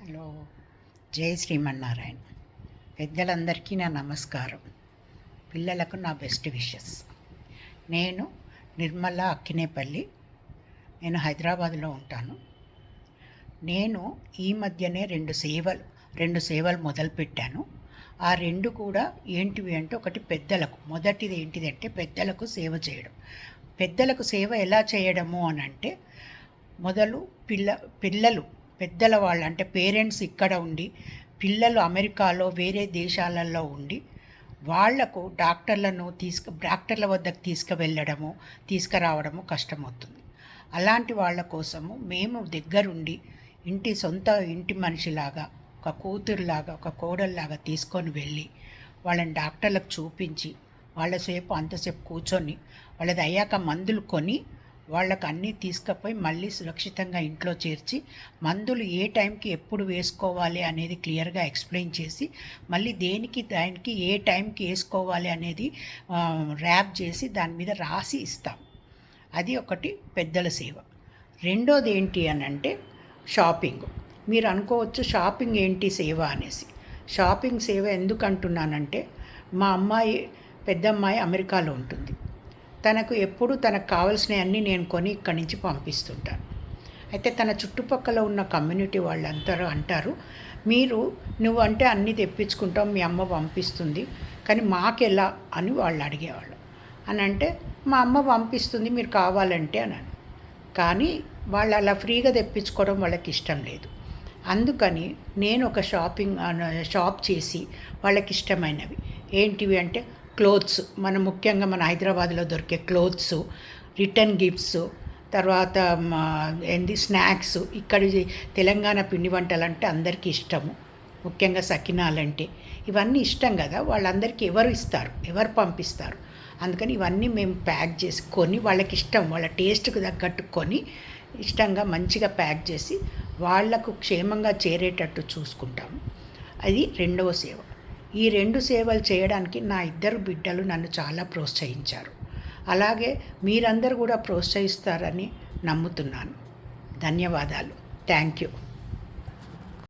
Hello, జై శ్రీమన్నారాయణ. పెద్దలందరికీ నా నమస్కారం. పిల్లలకు నా బెస్ట్ విషెస్. నేను నిర్మల అక్కినేపల్లి. నేను హైదరాబాద్లో ఉంటాను. నేను ఈ మధ్యనే రెండు సేవలు మొదలుపెట్టాను. ఆ రెండు కూడా ఏంటివి అంటే, ఒకటి పెద్దలకు. మొదటిది ఏంటిదంటే పెద్దలకు సేవ చేయడం. పెద్దలకు సేవ ఎలా చేయడము అని అంటే, మొదలు పిల్లలు పెద్దల వాళ్ళు అంటే పేరెంట్స్ ఇక్కడ ఉండి, పిల్లలు అమెరికాలో వేరే దేశాలలో ఉండి వాళ్లకు డాక్టర్ల వద్దకు తీసుకువెళ్ళడము తీసుకురావడము కష్టమవుతుంది. అలాంటి వాళ్ళ కోసము మేము దగ్గరుండి సొంత ఇంటి మనిషిలాగా, ఒక కూతురులాగా, ఒక కోడల్లాగా తీసుకొని వెళ్ళి వాళ్ళని డాక్టర్లకు చూపించి అంతసేపు కూర్చొని వాళ్ళది అయ్యాక మందులు కొని వాళ్ళకు అన్నీ తీసుకుపోయి మళ్ళీ సురక్షితంగా ఇంట్లో చేర్చి మందులు ఏ టైంకి ఎప్పుడు వేసుకోవాలి అనేది క్లియర్గా ఎక్స్ప్లెయిన్ చేసి మళ్ళీ దానికి ఏ టైంకి వేసుకోవాలి అనేది ర్యాప్ చేసి దాని మీద రాసి ఇస్తాం. అది ఒకటి పెద్దల సేవ. రెండోది ఏంటి అని అంటే షాపింగ్. మీరు అనుకోవచ్చు షాపింగ్ ఏంటి సేవ అనేసి. షాపింగ్ సేవ ఎందుకు అంటున్నానంటే, మా పెద్దమ్మాయి అమెరికాలో ఉంటుంది. తనకు కావాల్సినవన్నీ నేను కొని ఇక్కడి నుంచి పంపిస్తుంటాను. అయితే తన చుట్టుపక్కల ఉన్న కమ్యూనిటీ వాళ్ళందరూ అంటారు, నువ్వు అంటే అన్నీ తెప్పించుకుంటావు, మీ అమ్మ పంపిస్తుంది, కానీ మాకెలా అని వాళ్ళు అడిగేవాళ్ళు. అని అంటే మా అమ్మ పంపిస్తుంది, మీరు కావాలంటే అని. కానీ వాళ్ళు అలా ఫ్రీగా తెప్పించుకోవడం వాళ్ళకి ఇష్టం లేదు. అందుకని నేను ఒక షాప్ చేసి వాళ్ళకి ఇష్టమైనవి ఏంటివి అంటే క్లోత్స్, ముఖ్యంగా మన హైదరాబాద్లో దొరికే క్లోత్స్, రిటర్న్ గిఫ్ట్స్, తర్వాత స్నాక్స్. ఇక్కడి తెలంగాణ పిండి వంటలు అంటే అందరికీ ఇష్టము, ముఖ్యంగా సకినాలంటే ఇవన్నీ ఇష్టం కదా. వాళ్ళందరికీ ఎవరు పంపిస్తారు. అందుకని ఇవన్నీ మేము ప్యాక్ చేసుకొని వాళ్ళకి ఇష్టం, వాళ్ళ టేస్ట్కి తగ్గట్టు కొని ఇష్టంగా మంచిగా ప్యాక్ చేసి వాళ్లకు క్షేమంగా చేరేటట్టు చూసుకుంటాము. అది రెండవ సేవ. ఈ రెండు సేవలు చేయడానికి నా ఇద్దరు బిడ్డలు నన్ను చాలా ప్రోత్సహించారు. అలాగే మీరందరూ కూడా ప్రోత్సహిస్తారని నమ్ముతున్నాను. ధన్యవాదాలు. Thank you.